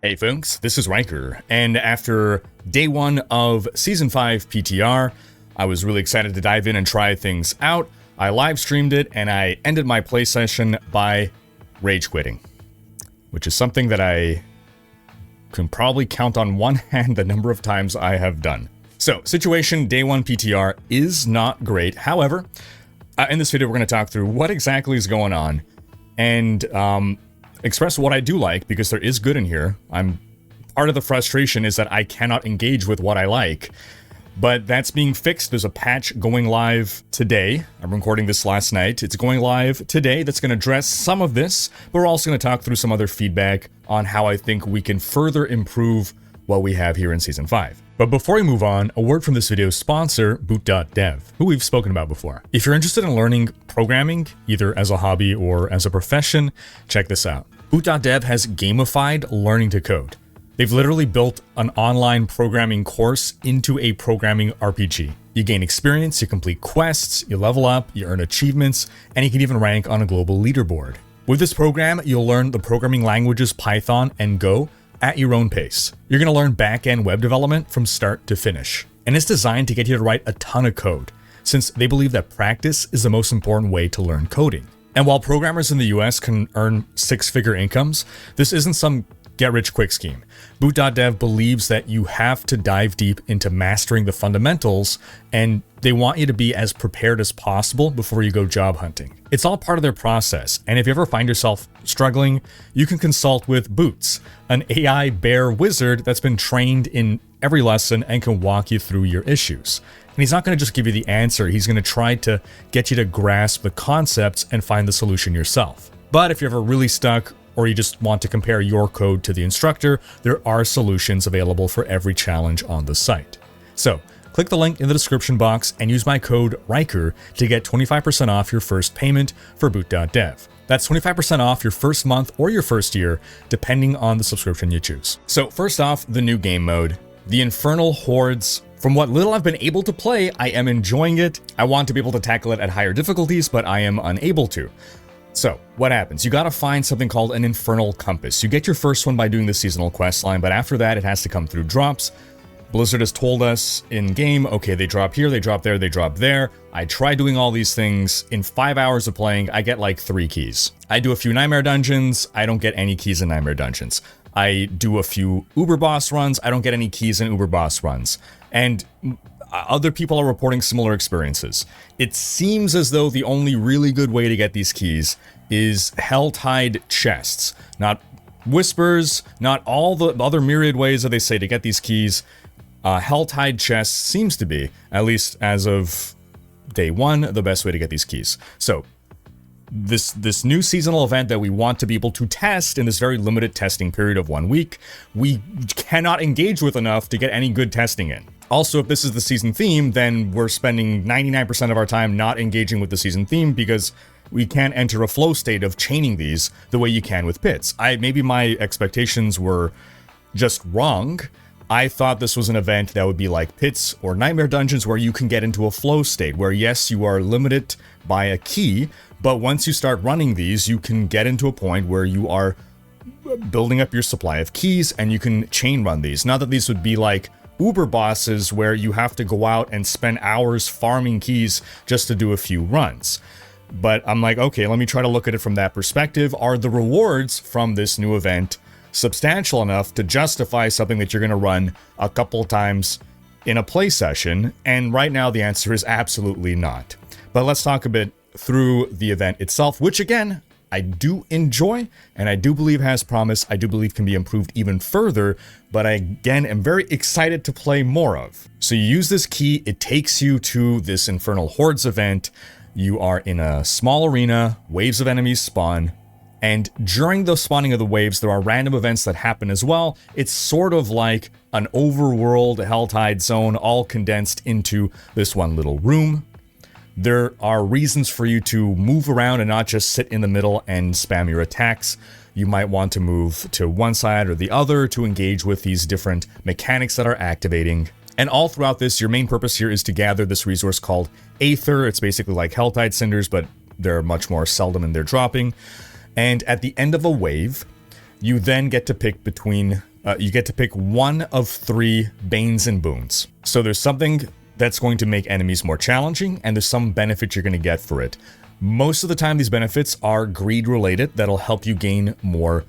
Hey folks, this is Rhykker, and after day 1 of Season 5 PTR, I was really excited to dive in and try things out. I live streamed it, and I ended my play session by rage quitting, which is something that I can probably count on one hand the number of times I have done. So, situation day 1 PTR is not great. However, in this video we're going to talk through what exactly is going on, and express what I do like, because there is good in here. Part of the frustration is that I cannot engage with what I like, but that's being fixed. There's a patch going live today. I'm recording this last night. It's going live today. That's going to address some of this, but we're also going to talk through some other feedback on how I think we can further improve what we have here in Season 5. But before we move on, a word from this video's sponsor, Boot.dev, who we've spoken about before. If you're interested in learning programming, either as a hobby or as a profession, check this out. Boot.dev has gamified learning to code. They've literally built an online programming course into a programming RPG. You gain experience, you complete quests, you level up, you earn achievements, and you can even rank on a global leaderboard. With this program, you'll learn the programming languages Python and Go at your own pace. You're going to learn back-end web development from start to finish. And it's designed to get you to write a ton of code, since they believe that practice is the most important way to learn coding. And while programmers in the US can earn six-figure incomes, this isn't some get-rich-quick scheme. Boot.dev believes that you have to dive deep into mastering the fundamentals, and they want you to be as prepared as possible before you go job hunting. It's all part of their process, and if you ever find yourself struggling, you can consult with Boots, an AI bear wizard that's been trained in every lesson and can walk you through your issues. And he's not going to just give you the answer, he's going to try to get you to grasp the concepts and find the solution yourself. But if you're ever really stuck, or you just want to compare your code to the instructor, there are solutions available for every challenge on the site. So, click the link in the description box and use my code Rhykker to get 25% off your first payment for Boot.dev. That's 25% off your first month or your first year, depending on the subscription you choose. So first off, the new game mode, the Infernal Hordes. From what little I've been able to play, I am enjoying it. I want to be able to tackle it at higher difficulties, but I am unable to. So, what happens? You gotta find something called an Infernal Compass. You get your first one by doing the seasonal quest line, but after that, it has to come through drops. Blizzard has told us in-game, okay, they drop here, they drop there, they drop there. I try doing all these things. In 5 hours of playing, I get like 3 keys. I do a few Nightmare Dungeons, I don't get any keys in Nightmare Dungeons. I do a few Uber Boss runs, I don't get any keys in Uber Boss runs. And other people are reporting similar experiences. It seems as though the only really good way to get these keys is Hell-Tide chests. Not whispers, not all the other myriad ways that they say to get these keys. Hell-Tide chests seems to be, at least as of day 1, the best way to get these keys. So, this new seasonal event that we want to be able to test in this very limited testing period of 1 week, we cannot engage with enough to get any good testing in. Also, if this is the season theme, then we're spending 99% of our time not engaging with the season theme because we can't enter a flow state of chaining these the way you can with pits. Maybe my expectations were just wrong. I thought this was an event that would be like pits or Nightmare Dungeons where you can get into a flow state where, yes, you are limited by a key, but once you start running these, you can get into a point where you are building up your supply of keys and you can chain run these. Not that these would be like Uber bosses where you have to go out and spend hours farming keys just to do a few runs. But I'm like, okay, let me try to look at it from that perspective. Are the rewards from this new event substantial enough to justify something that you're going to run a couple times in a play session? And right now the answer is absolutely not. But let's talk a bit through the event itself, which again, I do enjoy, and I do believe has promise, I do believe can be improved even further, but I, again, am very excited to play more of. So you use this key, it takes you to this Infernal Hordes event. You are in a small arena, waves of enemies spawn, and during the spawning of the waves, there are random events that happen as well. It's sort of like an overworld Hell-Tide zone all condensed into this one little room. There are reasons for you to move around and not just sit in the middle and spam your attacks. You might want to move to one side or the other to engage with these different mechanics that are activating. And all throughout this, your main purpose here is to gather this resource called Aether. It's basically like Hell-Tide cinders, but they're much more seldom in their dropping. And at the end of a wave, you then get to pick between you get to pick one of 3 Banes and Boons. So there's something that's going to make enemies more challenging, and there's some benefit you're going to get for it. Most of the time, these benefits are greed-related. That'll help you gain more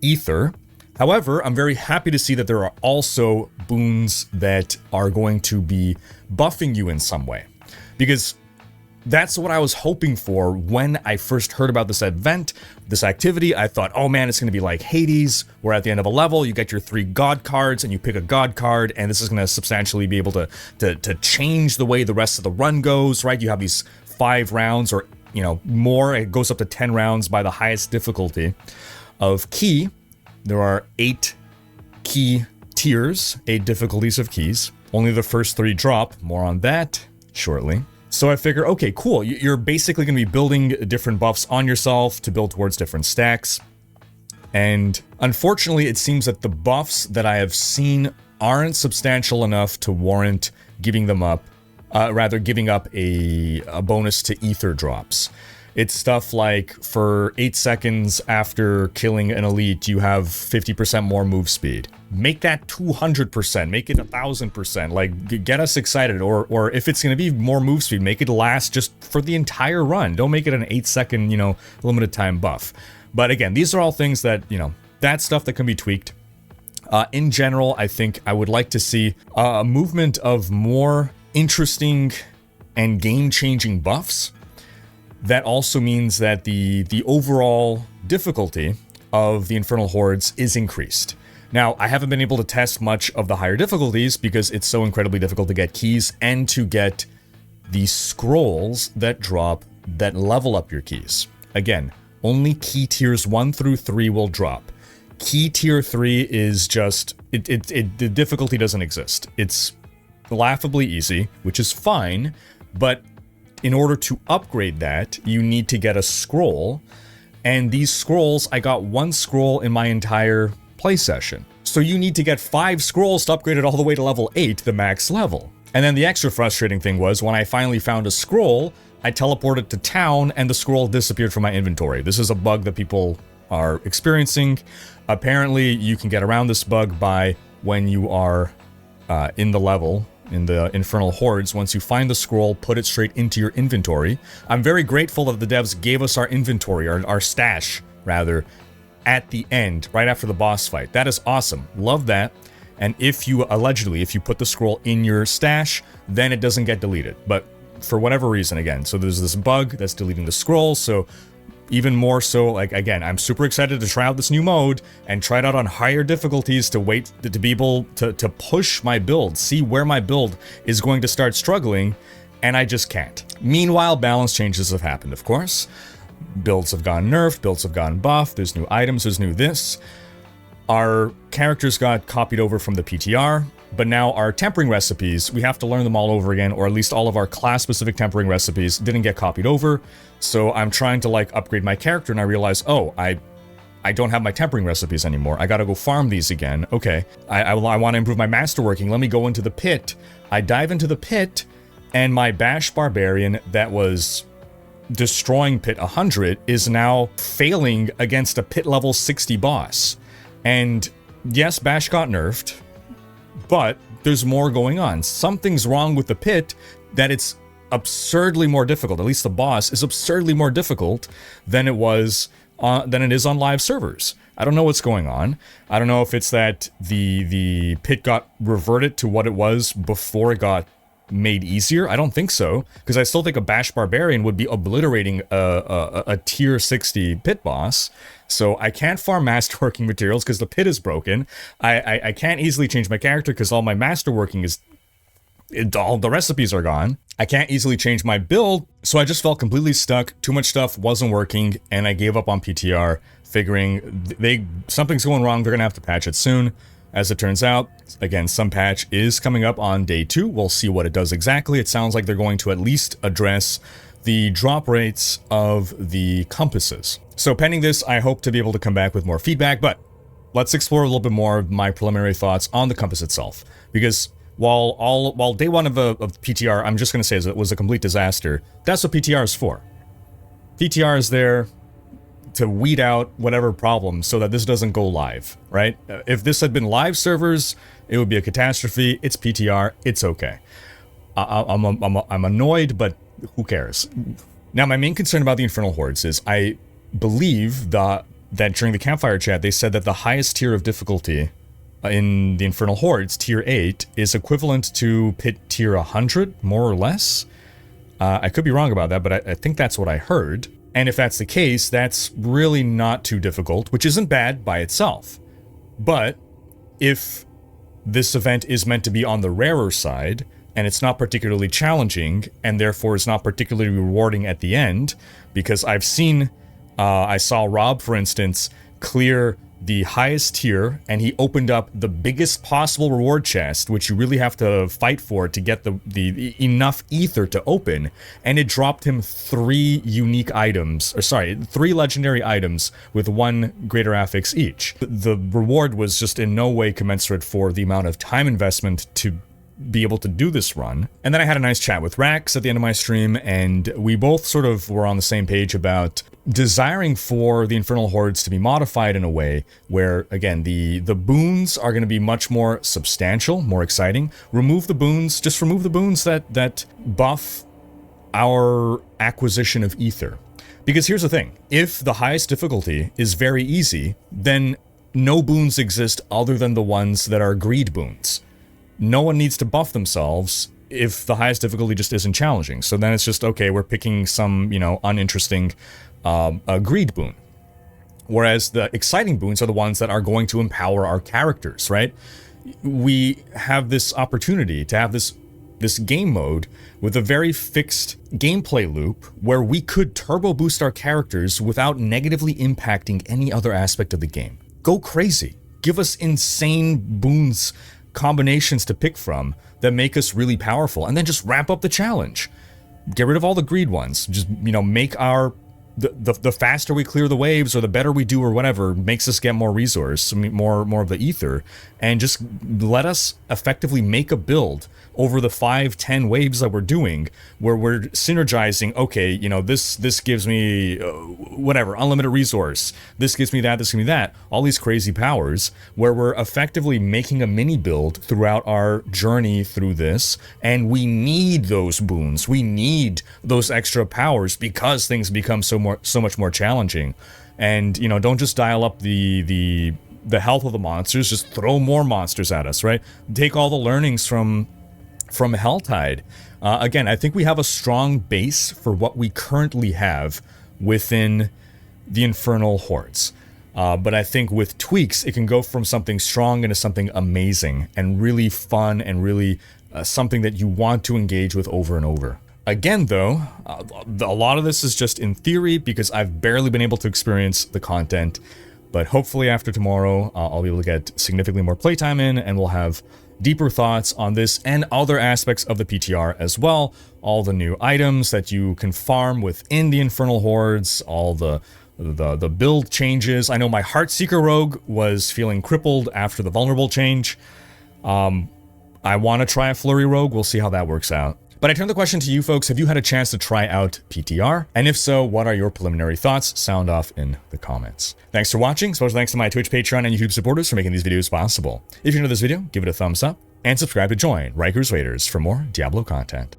ether. However, I'm very happy to see that there are also boons that are going to be buffing you in some way. Because that's what I was hoping for when I first heard about this event, this activity. I thought, oh man, it's going to be like Hades, where at the end of a level, you get your 3 god cards and you pick a god card, and this is going to substantially be able to change the way the rest of the run goes, right? You have these 5 rounds or, you know, more. It goes up to 10 rounds by the highest difficulty of key. There are 8 key tiers, 8 difficulties of keys. Only the first 3 drop. More on that shortly. So I figure, okay, cool. You're basically going to be building different buffs on yourself to build towards different stacks. And unfortunately, it seems that the buffs that I have seen aren't substantial enough to warrant giving them up. Rather, giving up a bonus to ether drops. It's stuff like, for 8 seconds after killing an elite, you have 50% more move speed. Make that 200%, make it 1000%, like, get us excited. Or if it's going to be more move speed, make it last just for the entire run. Don't make it an 8-second, you know, limited time buff. But again, these are all things that, you know, that's stuff that can be tweaked. In general, I think I would like to see a movement of more interesting and game-changing buffs. That also means that the overall difficulty of the Infernal Hordes is increased. Now, I haven't been able to test much of the higher difficulties because it's so incredibly difficult to get keys and to get the scrolls that drop that level up your keys. Again, only key tiers 1 through 3 will drop. Key tier 3 is just, the difficulty doesn't exist. It's laughably easy, which is fine, but in order to upgrade that, you need to get a scroll, and these scrolls, I got 1 scroll in my entire play session. So you need to get 5 scrolls to upgrade it all the way to level 8, the max level. And then the extra frustrating thing was, when I finally found a scroll, I teleported to town and the scroll disappeared from my inventory. This is a bug that people are experiencing. Apparently, you can get around this bug by when you are in the level, in the Infernal Hordes. Once you find the scroll, put it straight into your inventory. I'm very grateful that the devs gave us our inventory, our stash, rather, at the end, right after the boss fight. That is awesome. Love that. And if you, allegedly, if you put the scroll in your stash, then it doesn't get deleted. But for whatever reason, again, so there's this bug that's deleting the scroll, so even more so, like, again, I'm super excited to try out this new mode and try it out on higher difficulties to wait to be able to push my build, see where my build is going to start struggling, and I just can't. Meanwhile, balance changes have happened, of course. Builds have gone nerfed, builds have gone buffed, there's new items, there's new this. Our characters got copied over from the PTR, but now our tempering recipes, we have to learn them all over again, or at least all of our class-specific tempering recipes didn't get copied over. So I'm trying to, like, upgrade my character, and I realize, oh, I don't have my tempering recipes anymore. I gotta go farm these again. Okay, I want to improve my masterworking. Let me go into the pit. I dive into the pit, and my Bash Barbarian that was destroying pit 100 is now failing against a pit level 60 boss. And yes, Bash got nerfed, but there's more going on. Something's wrong with the pit that it's absurdly more difficult. At least the boss is absurdly more difficult than it is on live servers. I don't know what's going on. I don't know if it's that the pit got reverted to what it was before it got made easier. I don't think so, because I still think a Bash Barbarian would be obliterating a tier 60 pit boss. So I can't farm masterworking materials because the pit is broken. I can't easily change my character because all my masterworking is... all the recipes are gone. I can't easily change my build, so I just felt completely stuck. Too much stuff wasn't working, and I gave up on PTR, figuring something's going wrong. They're gonna have to patch it soon. As it turns out, again, some patch is coming up on day 2. We'll see what it does exactly. It sounds like they're going to at least address the drop rates of the compasses. So pending this, I hope to be able to come back with more feedback, but let's explore a little bit more of my preliminary thoughts on the compass itself. Because while day 1 of PTR, I'm just going to say it was a complete disaster, that's what PTR is for. PTR is there to weed out whatever problem so that this doesn't go live, right? If this had been live servers, it would be a catastrophe. It's PTR. It's okay. I'm annoyed, but who cares? Now, my main concern about the Infernal Hordes is I believe that during the campfire chat, they said that the highest tier of difficulty in the Infernal Hordes, tier 8, is equivalent to pit tier 100, more or less. I could be wrong about that, but I think that's what I heard. And if that's the case, that's really not too difficult, which isn't bad by itself. But if this event is meant to be on the rarer side, and it's not particularly challenging, and therefore is not particularly rewarding at the end, because I've seen, I saw Rob, for instance, clear the highest tier, and he opened up the biggest possible reward chest, which you really have to fight for to get the enough ether to open, and it dropped him 3 unique items, or sorry, 3 legendary items with 1 greater affix each. The reward was just in no way commensurate for the amount of time investment to be able to do this run. And then I had a nice chat with Rax at the end of my stream, and we both sort of were on the same page about desiring for the Infernal Hordes to be modified in a way where, again, the boons are going to be much more substantial, more exciting. Remove the boons, just remove the boons that buff our acquisition of ether. Because here's the thing, if the highest difficulty is very easy, then no boons exist other than the ones that are greed boons. No one needs to buff themselves if the highest difficulty just isn't challenging. So then it's just, okay, we're picking some, uninteresting greed boon. Whereas the exciting boons are the ones that are going to empower our characters, right? We have this opportunity to have this game mode with a very fixed gameplay loop where we could turbo boost our characters without negatively impacting any other aspect of the game. Go crazy. Give us insane boons combinations to pick from that make us really powerful, and then just wrap up the challenge. Get rid of all the greed ones. Just, make our the faster we clear the waves, or the better we do, or whatever, makes us get more resource, more of the ether, and just let us effectively make a build over the 5-10 waves that we're doing, where we're synergizing. Okay, this gives me whatever, unlimited resource. This gives me that. This gives me that. All these crazy powers, where we're effectively making a mini build throughout our journey through this, and we need those boons. We need those extra powers because things become so much more challenging. And don't just dial up the health of the monsters. Just throw more monsters at us, right? Take all the learnings from Helltide. Again, I think we have a strong base for what we currently have within the Infernal Hordes. But I think with tweaks, it can go from something strong into something amazing and really fun and really something that you want to engage with over and over. Again, though, a lot of this is just in theory because I've barely been able to experience the content. But hopefully after tomorrow, I'll be able to get significantly more playtime in, and we'll have deeper thoughts on this and other aspects of the PTR as well. All the new items that you can farm within the Infernal Hordes, all the build changes. I know my Heartseeker Rogue was feeling crippled after the Vulnerable change. I want to try a Flurry Rogue. We'll see how that works out. But I turn the question to you folks. Have you had a chance to try out PTR? And if so, what are your preliminary thoughts? Sound off in the comments. Thanks for watching. Special thanks to my Twitch, Patreon, and YouTube supporters for making these videos possible. If you enjoyed this video, give it a thumbs up and subscribe to join Rhykkers Raiders for more Diablo content.